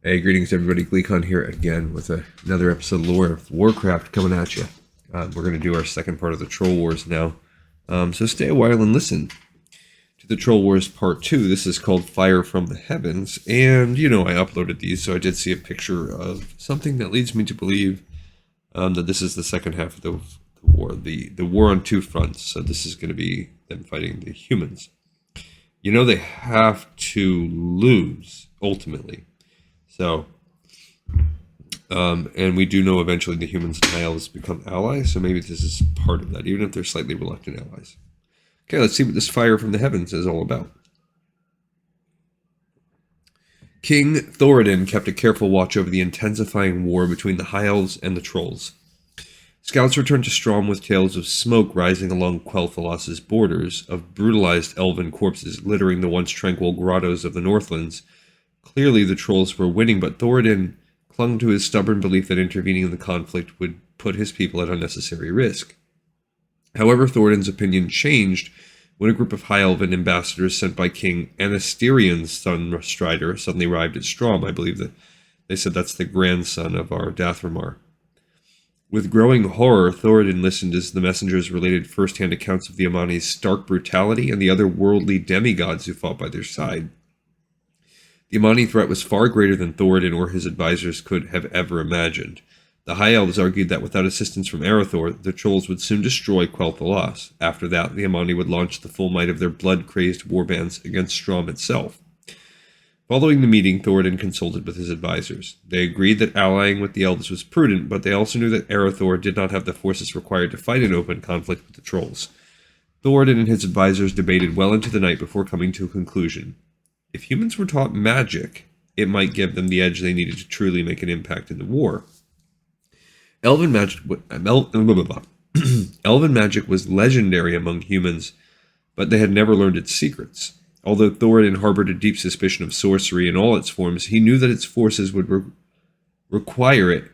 Hey, greetings everybody. Gleekon here again with another episode of Lore of Warcraft coming at you. We're going to do our second part of the Troll Wars now. So stay a while and listen to the Troll Wars Part 2. This is called Fire from the Heavens. And, you know, I uploaded these, so I did see a picture of something that leads me to believe that this is the second half of the war. The war on two fronts. So this is going to be them fighting the humans. You know they have to lose, ultimately. So, and we do know eventually the humans and elves become allies, so maybe this is part of that, even if they're slightly reluctant allies. Okay, let's see what this fire from the heavens is all about. King Thoradin kept a careful watch over the intensifying war between the high elves and the trolls. Scouts returned to Strom with tales of smoke rising along Quel'Thas's borders, of brutalized elven corpses littering the once tranquil grottos of the Northlands. Clearly the trolls were winning, but Thoradin clung to his stubborn belief that intervening in the conflict would put his people at unnecessary risk. However, Thoradin's opinion changed when a group of high elven ambassadors sent by King Anasterian's son Strider suddenly arrived at Strom. I believe that they said that's the grandson of our Dathramar. With growing horror, Thoradin listened as the messengers related first-hand accounts of the Amani's stark brutality and the otherworldly demigods who fought by their side. The Amani threat was far greater than Thoradin or his advisors could have ever imagined. The High Elves argued that without assistance from Arathor, the Trolls would soon destroy Quel'Thalas. After that, the Amani would launch the full might of their blood-crazed warbands against Strom itself. Following the meeting, Thoradin consulted with his advisors. They agreed that allying with the Elves was prudent, but they also knew that Arathor did not have the forces required to fight an open conflict with the Trolls. Thoradin and his advisors debated well into the night before coming to a conclusion. If humans were taught magic, it might give them the edge they needed to truly make an impact in the war. Elven magic was legendary among humans, but they had never learned its secrets. Although Thoradin harbored a deep suspicion of sorcery in all its forms, he knew that its forces would require it.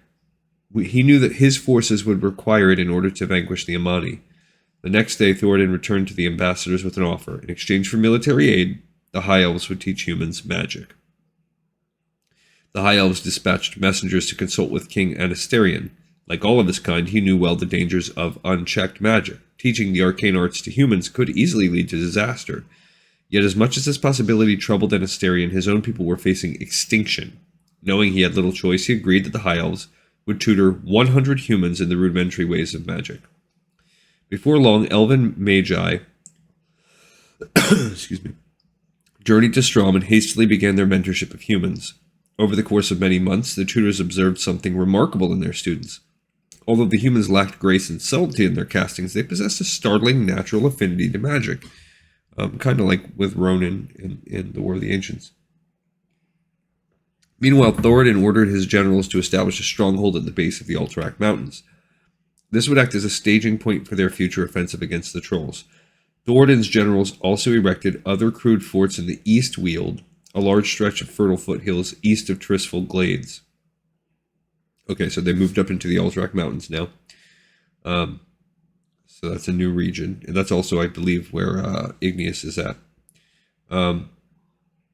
He knew that his forces would require it in order to vanquish the Amani. The next day, Thoradin returned to the ambassadors with an offer. In exchange for military aid, the High Elves would teach humans magic. The High Elves dispatched messengers to consult with King Anasterian. Like all of his kind, he knew well the dangers of unchecked magic. Teaching the arcane arts to humans could easily lead to disaster. Yet as much as this possibility troubled Anasterian, his own people were facing extinction. Knowing he had little choice, he agreed that the High Elves would tutor 100 humans in the rudimentary ways of magic. Before long, elven magi journeyed to Strom and hastily began their mentorship of humans. Over the course of many months, the tutors observed something remarkable in their students. Although the humans lacked grace and subtlety in their castings, they possessed a startling natural affinity to magic. Kind of like with Ronan in the War of the Ancients. Meanwhile, Thoradin ordered his generals to establish a stronghold at the base of the Alterac Mountains. This would act as a staging point for their future offensive against the Trolls. Thoradin's generals also erected other crude forts in the East Weald, a large stretch of fertile foothills east of Tristful Glades. Okay, so they moved up into the Alterac Mountains now. So that's a new region. And that's also, I believe, where Igneous is at. I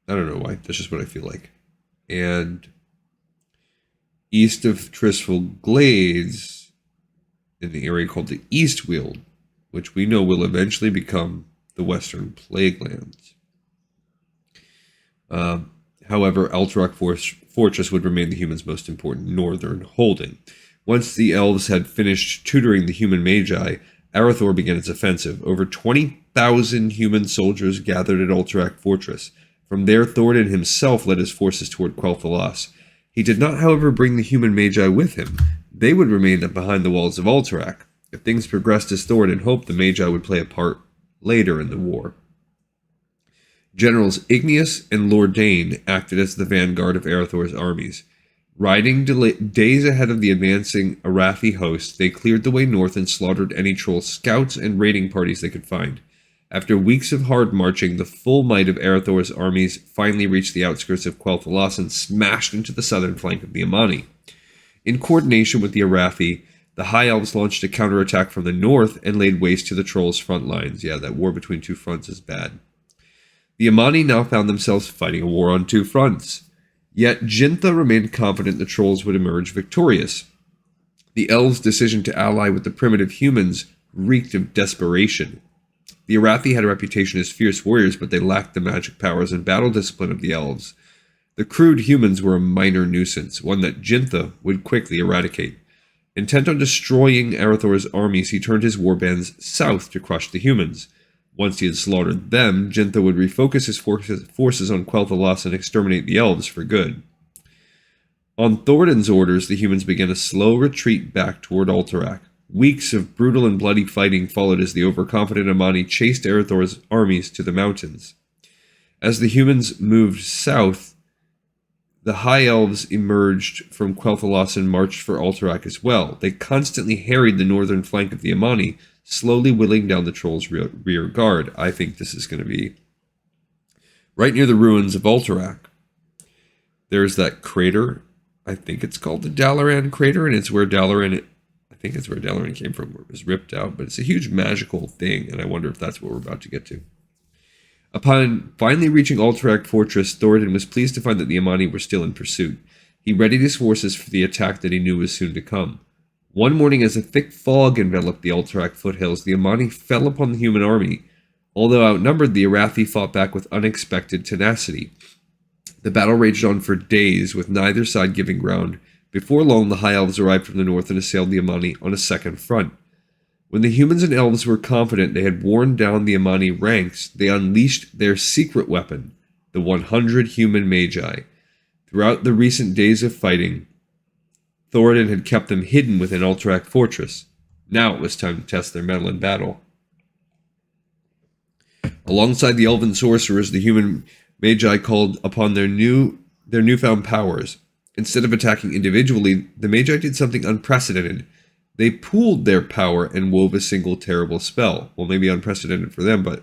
don't know why. That's just what I feel like. And east of Tristful Glades, in the area called the East Weald, which we know will eventually become the Western Plaguelands. However, Alterac Fortress would remain the humans' most important northern holding. Once the elves had finished tutoring the human magi, Arathor began its offensive. Over 20,000 human soldiers gathered at Alterac Fortress. From there, Thoradin himself led his forces toward Quel'Thalas. He did not, however, bring the human magi with him. They would remain behind the walls of Alterac. If things progressed as Thoradin hoped, the Magi would play a part later in the war. Generals Igneous and Lordain acted as the vanguard of Arathor's armies. Riding days ahead of the advancing Arathi host, they cleared the way north and slaughtered any troll scouts and raiding parties they could find. After weeks of hard marching, the full might of Arathor's armies finally reached the outskirts of Quel'Thalas and smashed into the southern flank of the Amani. In coordination with the Arathi, the High Elves launched a counterattack from the north and laid waste to the Trolls' front lines. Yeah, that war between two fronts is bad. The Amani now found themselves fighting a war on two fronts. Yet Jintha remained confident the trolls would emerge victorious. The elves' decision to ally with the primitive humans reeked of desperation. The Arathi had a reputation as fierce warriors, but they lacked the magic powers and battle discipline of the elves. The crude humans were a minor nuisance, one that Jintha would quickly eradicate. Intent on destroying Arathor's armies, he turned his warbands south to crush the humans. Once he had slaughtered them, Jintha would refocus his forces on Quel'Thalas and exterminate the elves for good. On Thoradin's orders, the humans began a slow retreat back toward Alterac. Weeks of brutal and bloody fighting followed as the overconfident Amani chased Arathor's armies to the mountains. As the humans moved south, the High Elves emerged from Quel'Thalas and marched for Alterac as well. They constantly harried the northern flank of the Amani, slowly whittling down the trolls' rear guard. I think this is going to be right near the ruins of Alterac. There's that crater. I think it's called the Dalaran crater, and it's where Dalaran came from, where it was ripped out. But it's a huge magical thing, and I wonder if that's what we're about to get to. Upon finally reaching Alterac Fortress, Thoradin was pleased to find that the Amani were still in pursuit. He readied his forces for the attack that he knew was soon to come. One morning, as a thick fog enveloped the Alterac foothills, the Amani fell upon the human army. Although outnumbered, the Arathi fought back with unexpected tenacity. The battle raged on for days, with neither side giving ground. Before long, the High Elves arrived from the north and assailed the Amani on a second front. When the humans and elves were confident they had worn down the Amani ranks, they unleashed their secret weapon, the 100 human magi. Throughout the recent days of fighting, Thoradin had kept them hidden within Alterac Fortress. Now it was time to test their mettle in battle. Alongside the elven sorcerers, the human magi called upon their newfound powers. Instead of attacking individually, the magi did something unprecedented. They pooled their power and wove a single terrible spell. Well, maybe unprecedented for them, but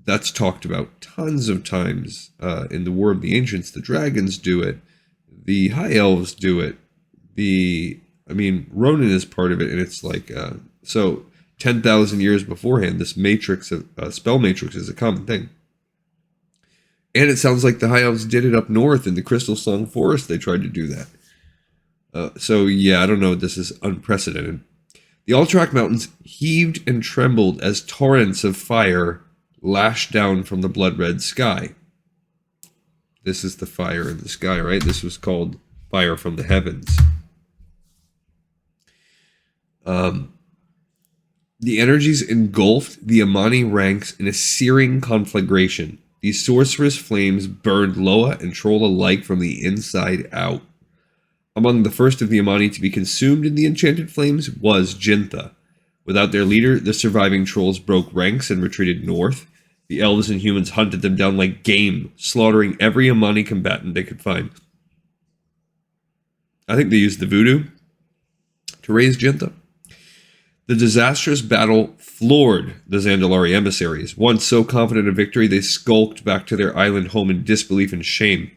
that's talked about tons of times in the War of the Ancients. The dragons do it. The High Elves do it. Ronan is part of it, and it's like, 10,000 years beforehand, this matrix, spell matrix is a common thing. And it sounds like the High Elves did it up north in the Crystal Song Forest. They tried to do that. I don't know. This is unprecedented. The Alterac Mountains heaved and trembled as torrents of fire lashed down from the blood-red sky. This is the fire in the sky, right? This was called fire from the heavens. The energies engulfed the Amani ranks in a searing conflagration. These sorcerous flames burned Loa and Troll alike from the inside out. Among the first of the Amani to be consumed in the enchanted flames was Jintha. Without their leader, the surviving trolls broke ranks and retreated north. The elves and humans hunted them down like game, slaughtering every Amani combatant they could find. I think they used the voodoo to raise Jintha. The disastrous battle floored the Zandalari emissaries. Once so confident of victory, they skulked back to their island home in disbelief and shame.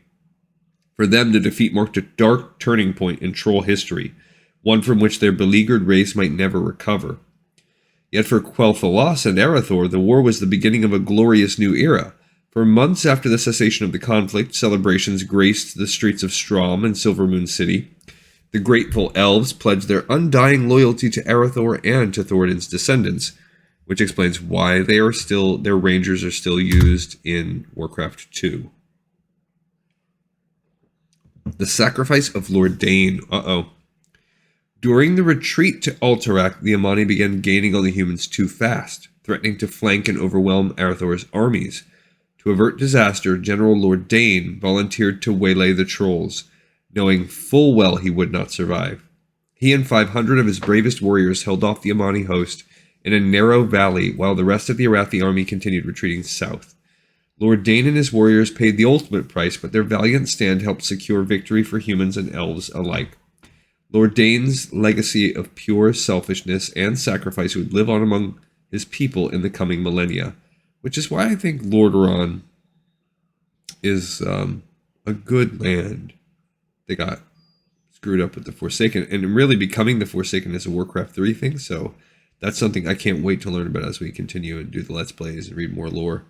For them, the defeat marked a dark turning point in troll history, one from which their beleaguered race might never recover. Yet for Quel'Thalas and Arathor, the war was the beginning of a glorious new era. For months after the cessation of the conflict, celebrations graced the streets of Strom and Silvermoon City. The grateful elves pledged their undying loyalty to Arathor and to Thoradin's descendants, which explains why their rangers are still used in Warcraft 2. The sacrifice of Lord Dane. During the retreat to Alterac, the Amani began gaining on the humans too fast, threatening to flank and overwhelm Arathor's armies. To avert disaster, General Lord Dane volunteered to waylay the trolls, knowing full well he would not survive. He and 500 of his bravest warriors held off the Amani host in a narrow valley while the rest of the Arathi army continued retreating south. Lord Dane and his warriors paid the ultimate price, but their valiant stand helped secure victory for humans and elves alike. Lord Dane's legacy of pure selfishness and sacrifice would live on among his people in the coming millennia, which is why I think Lordaeron is a good land. They got screwed up with the Forsaken, and really becoming the Forsaken is a Warcraft 3 thing, so that's something I can't wait to learn about as we continue and do the Let's Plays and read more lore.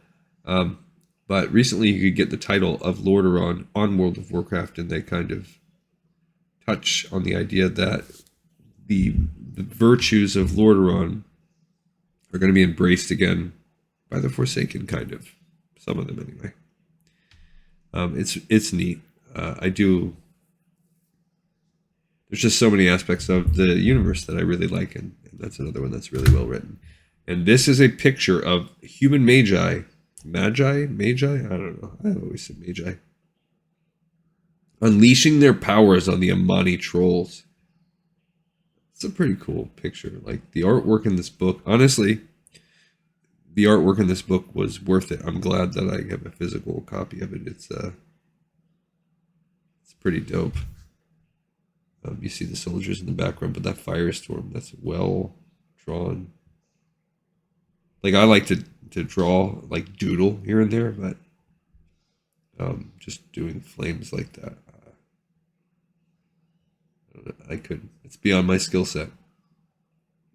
But recently you could get the title of Lordaeron on World of Warcraft, and they kind of touch on the idea that the virtues of Lordaeron are going to be embraced again by the Forsaken, kind of. Some of them, anyway. It's neat. There's just so many aspects of the universe that I really like, and that's another one that's really well written. And this is a picture of human magi. Magi? I don't know. I always said magi. Unleashing their powers on the Amani trolls. It's a pretty cool picture. Like, the artwork in this book, honestly, the artwork in this book was worth it. I'm glad that I have a physical copy of it. It's pretty dope. You see the soldiers in the background, but that firestorm, that's well drawn. Like, I like to draw, like, doodle here and there, but just doing flames like that, I couldn't. It's beyond my skill set,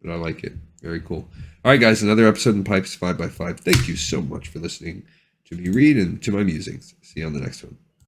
but I like it. Very cool. All right, guys, another episode in Pipes 5x5. Thank you so much for listening to me read and to my musings. See you on the next one.